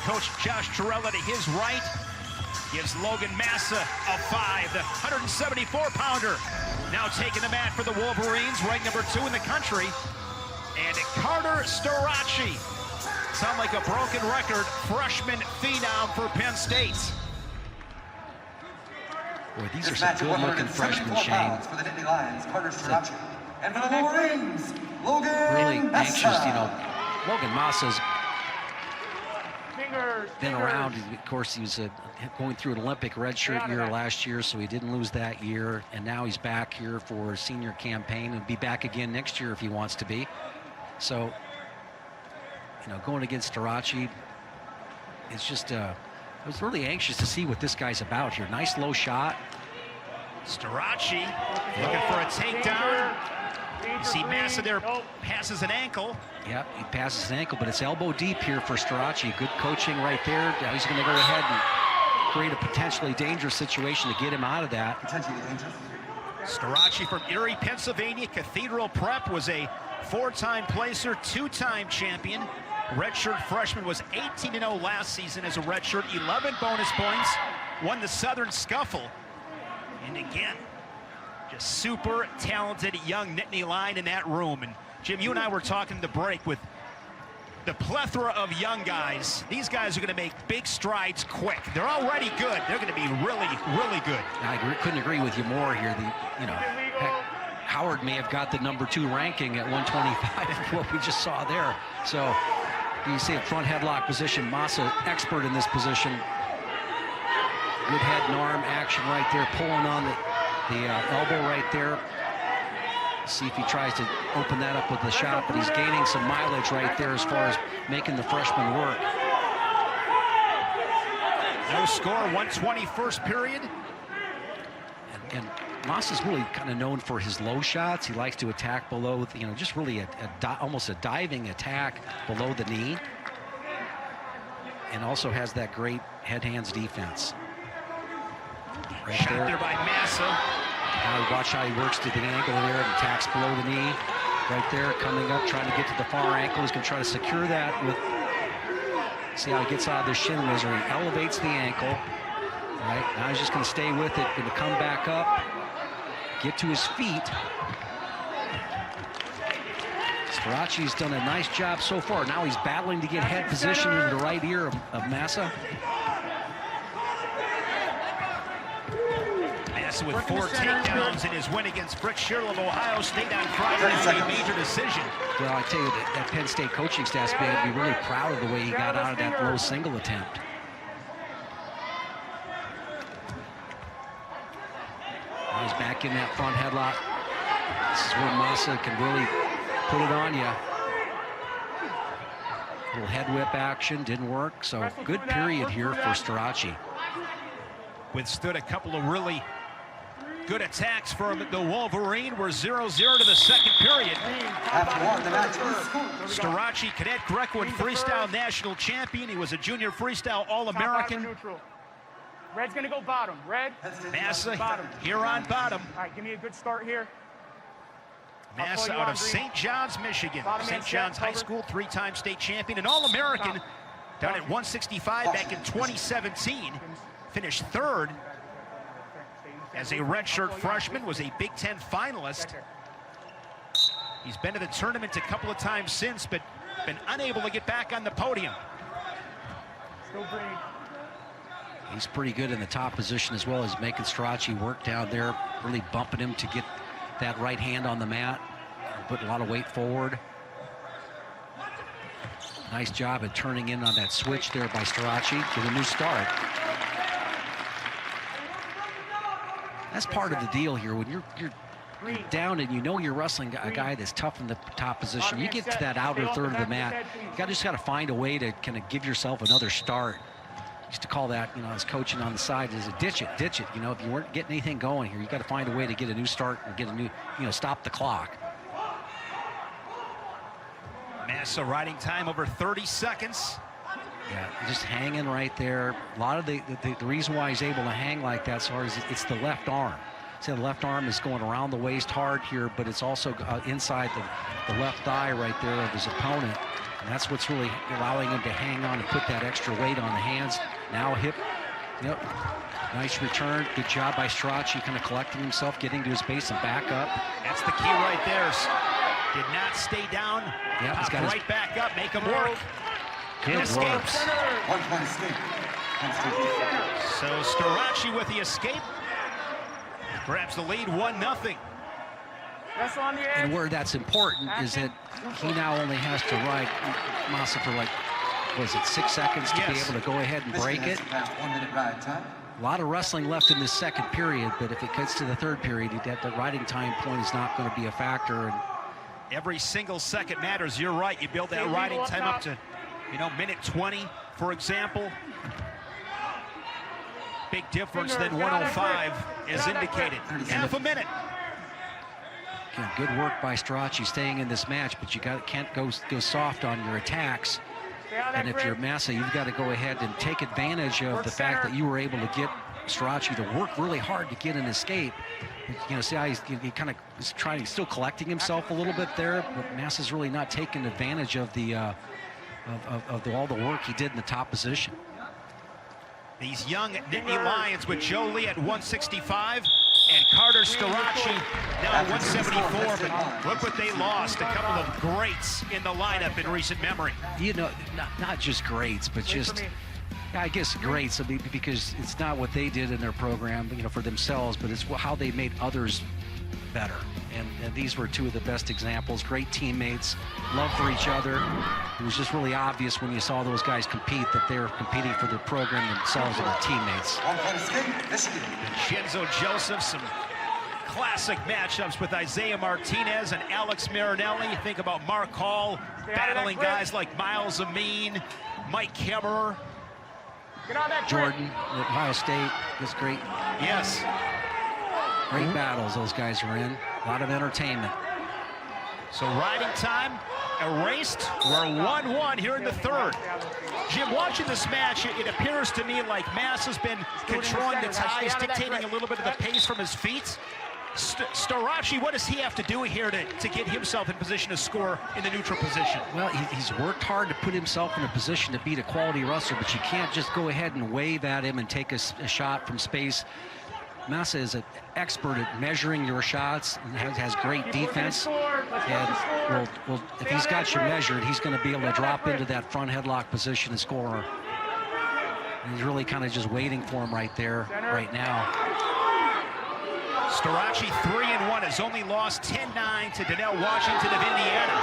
coach Josh Torella to his right. Gives Logan Massa a 5, the 174-pounder. Now taking the mat for the Wolverines, ranked number 2 in the country. And Carter Starocci. Sound like a broken record, freshman phenom for Penn State. Boy, these are some good-looking freshmen, Shane. For the Nittany Lions, Carter Starocci. And for the Wolverines, Logan really Massa. Anxious, you know. Logan Massa's been around. Of course, he was going through an Olympic redshirt year last year, so he didn't lose that year. And now he's back here for a senior campaign and be back again next year if he wants to be. So, you know, going against Starocci, it's just, I was really anxious to see what this guy's about here. Nice low shot. Starocci looking for a takedown. You see Massa there passes an ankle. Yep, he passes an ankle, but it's elbow deep here for Starocci. Good coaching right there. Now he's going to go ahead and create a potentially dangerous situation to get him out of that. Potentially dangerous. Starocci from Erie, Pennsylvania. Cathedral Prep, was a 4-time placer, 2-time champion. Redshirt freshman, was 18-0 last season as a redshirt, 11 bonus points, won the Southern Scuffle. And again, just super talented young Nittany line in that room. And Jim, you and I were talking the break with the plethora of young guys. These guys are going to make big strides quick. They're already good. They're going to be really, really good. I couldn't agree with you more here. Heck, Howard may have got the #2 ranking at 125, what we just saw there. So you see a front headlock position. Massa, expert in this position. Good head and arm action right there, pulling on the elbow right there. See if he tries to open that up with the shot, but he's gaining some mileage right there as far as making the freshman work. No score, 121st period. And Massa's really kind of known for his low shots. He likes to attack below, you know, just really almost a diving attack below the knee. And also has that great head-hands defense. Right Shot there by Massa. Now watch how he works to the ankle there and attacks below the knee. Right there, coming up, trying to get to the far ankle. He's going to try to secure that with, see how he gets out of the shin misery. He elevates the ankle. Right, now he's just going to stay with it, going to come back up, get to his feet. Starocci's done a nice job so far. Now he's battling to get head position into the right ear of Massa. Massa with 4 takedowns in his win against Fritz Scherl of Ohio State on Friday night, a major decision. Well, I tell you, that Penn State coaching staff's going to be really proud of the way he got out of that low single attempt. Now he's back in that front headlock. This is where Massa can really put it on you. Little head whip action, didn't work. So good period here for Starocci. Withstood a couple of really good attacks from the Wolverine. We're 0-0 to the second period. Starocci, cadet Greco and freestyle national champion. He was a junior freestyle All-American. Red's gonna go bottom. Red. Massa bottom. here on bottom. All right, give me a good start here. Massa out of St. John's, Michigan. St. John's High School, 3-time state champion and All-American down at 165 back in 2017. Finished 3rd as a redshirt freshman, was a Big Ten finalist. He's been to the tournament a couple of times since, but been unable to get back on the podium. Still green. He's pretty good in the top position as well. He's making Starocci work down there, really bumping him to get that right hand on the mat, putting a lot of weight forward. Nice job at turning in on that switch there by Starocci. Get a new start. That's part of the deal here. When you're down and you know you're wrestling a guy that's tough in the top position, you get to that outer third of the mat, you just got to find a way to kind of give yourself another start. Used to call that, you know, as coaching on the side, is a ditch it. You know, if you weren't getting anything going here, you got to find a way to get a new start and get a new, you know, stop the clock. Massa riding time over 30 seconds. Yeah, just hanging right there. A lot of the reason why he's able to hang like that, so is it's the left arm. See, the left arm is going around the waist hard here, but it's also inside the left thigh right there of his opponent. that's what's really allowing him to hang on and put that extra weight on the hands. Now hip, yep, nice return. Good job by Starocci, kind of collecting himself, getting to his base and back up. That's the key right there. Did not stay down. Yep, he's got right back up, make him work. Good Escapes. 1 point escape. So Starocci with the escape. Grabs the lead 1-0. Wrestle on the edge. And where that's important is that he now only has to ride Massa for like, was it 6 seconds to be able to go ahead and break it? 1 minute ride time. A lot of wrestling left in this second period, but if it gets to the third period, that riding time point is not going to be a factor. And every single second matters. You're right. You build that riding time up to, minute 20, for example. Big difference than 105 is indicated. Half a minute. Again, good work by Starocci staying in this match, but you can't go soft on your attacks. And if you're Massa, you've got to go ahead and take advantage of the fact that you were able to get Starocci to work really hard to get an escape. See how he kind of is trying, still collecting himself a little bit there, but Massa's really not taking advantage of the all the work he did in the top position. These young Nittany Lions with Joe Lee at 165 and Carter Starocci now at 174. But look what they lost. A couple of greats in the lineup in recent memory. Not just greats, but just, I guess greats, because it's not what they did in their program, for themselves, but it's how they made others better. And these were two of the best examples. Great teammates, love for each other. It was just really obvious when you saw those guys compete that they were competing for the program themselves and their teammates. And Shinzo Joseph, some classic matchups with Isaiah Martinez and Alex Marinelli. You think about Mark Hall battling guys like Miles Amin, Mike Kemmerer. Jordan at Ohio State was great. Yes. Great battles those guys are in. A lot of entertainment. So riding time erased. We're 1-1 here in the third. Jim, watching this match, it appears to me like Massa's been controlling the ties, dictating a little bit of the pace from his feet. Starocci, what does he have to do here to get himself in position to score in the neutral position? Well, he's worked hard to put himself in a position to beat a quality wrestler, but you can't just go ahead and wave at him and take a shot from space. Massa is an expert at measuring your shots and has great defense. And if he's got you measured, he's going to be able to drop into that front headlock position and score. And he's really kind of just waiting for him right there, right now. Starocci 3-1 has only lost 10-9 to Donnell Washington of Indiana.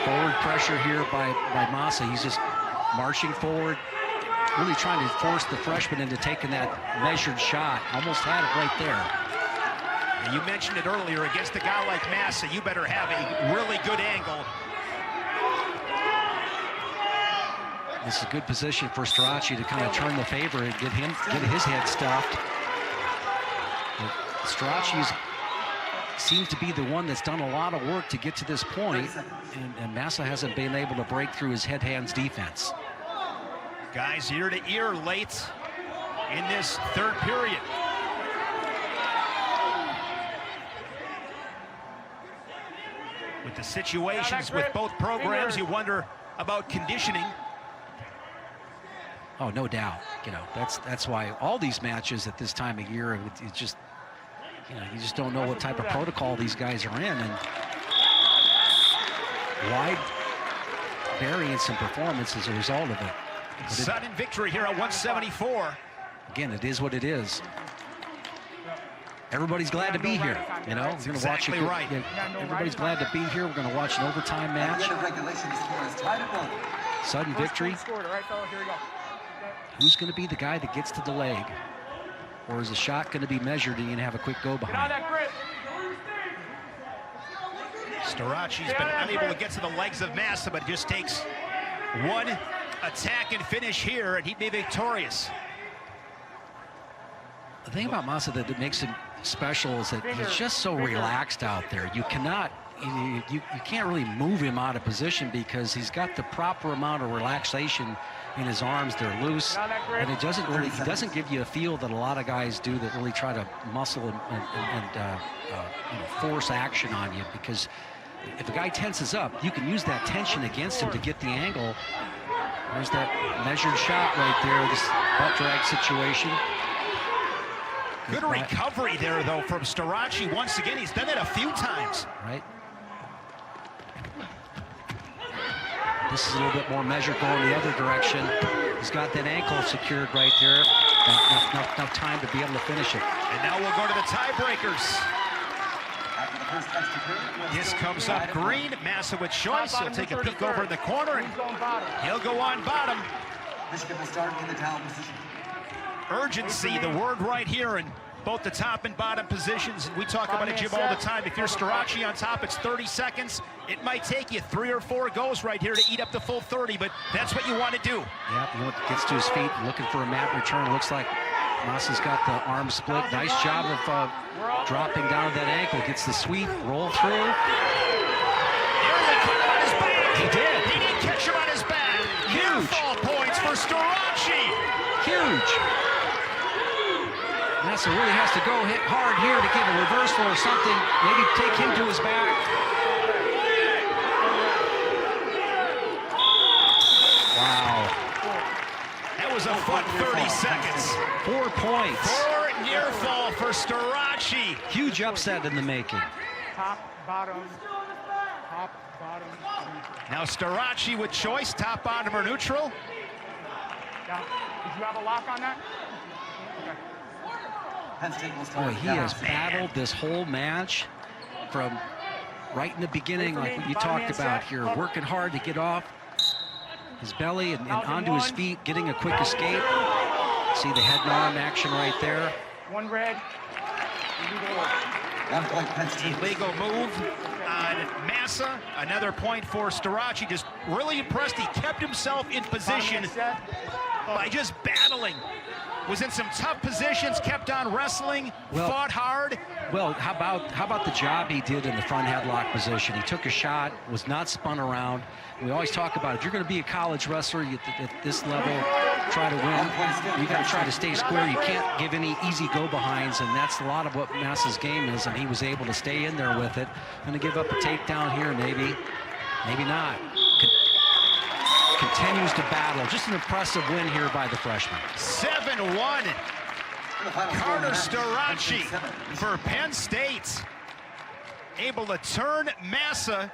Forward pressure here by Massa. He's just marching forward, really trying to force the freshman into taking that measured shot. Almost had it right there. And you mentioned it earlier, against a guy like Massa, you better have a really good angle. This is a good position for Starocci to kind of turn the favor and get his head stuffed. But Starocci seems to be the one that's done a lot of work to get to this point, and Massa hasn't been able to break through his head-hands defense. Guys ear to ear late in this third period. With the situations with both programs, you wonder about conditioning. Oh, no doubt. That's why all these matches at this time of year, it's just, you just don't know what type of protocol these guys are in, and wide variance in performance as a result of it. Sudden victory here at 174. Again, it is what it is. Everybody's glad to be here. We're going to watch it. Right. Everybody's glad to be here. We're going to watch an overtime match. Sudden victory. Who's going to be the guy that gets to the leg? Or is the shot going to be measured and you can have a quick go behind? Starocci's been unable to get to the legs of Massa, but it just takes one attack and finish here, and he'd be victorious. The thing about Massa that makes him special is that he's just so relaxed out there. You cannot, you can't really move him out of position because he's got the proper amount of relaxation in his arms. They're loose, and it doesn't really, he doesn't give you a feel that a lot of guys do that really try to muscle and force action on you, because if a guy tenses up, you can use that tension against him to get the angle. There's that measured shot right there, this butt drag situation. Good recovery there, though, from Starocci. Once again, he's done that a few times. Right. This is a little bit more measured going the other direction. He's got that ankle secured right there. Enough time to be able to finish it. And now we'll go to the tiebreakers. This comes up green. Massa with choice. He'll take a peek over in the corner, and he'll go on bottom. Michigan will start in the down position. Urgency, the word right here in both the top and bottom positions. And we talk about it, Jim, all the time. If you're Starocci on top, it's 30 seconds. It might take you 3 or 4 goes right here to eat up the full 30, but that's what you want to do. Yeah, gets to his feet, looking for a mat return. Looks like Massa's got the arm split. Nice job of dropping down that ankle. Gets the sweep, roll through. Nearly caught him on his back. He did. He did catch him on his back. Huge fall points for Starocci. Huge. Massa really has to go hit hard here to get a reversal or something. Maybe take him to his back. Wow. That was a fun 30 seconds. 4 points. 4 near fall for Starocci. Huge upset in the making. Top, bottom, top, bottom. Now Starocci with choice, top, bottom, or neutral. Down. Did you have a lock on that? Penn State will start Boy, in he the down has position. battled this whole match from right in the beginning, like what you talked about here, working hard to get off his belly and onto his feet, getting a quick escape. See the head and arm action right there. 1 red. 1 point Penn State. Illegal move on Massa. Another point for Starocci. Just really impressed. He kept himself in position by just battling. Was in some tough positions, kept on wrestling, fought hard. Well, how about the job he did in the front headlock position? He took a shot, was not spun around. We always talk about if you're going to be a college wrestler at this level, try to win. You got to try to stay square. You can't give any easy go-behinds, and that's a lot of what Massa's game is, and he was able to stay in there with it. Going to give up a takedown here, maybe not. Continues to battle. Just an impressive win here by the freshman. 7-1. Carter Starocci for Penn State. Able to turn Massa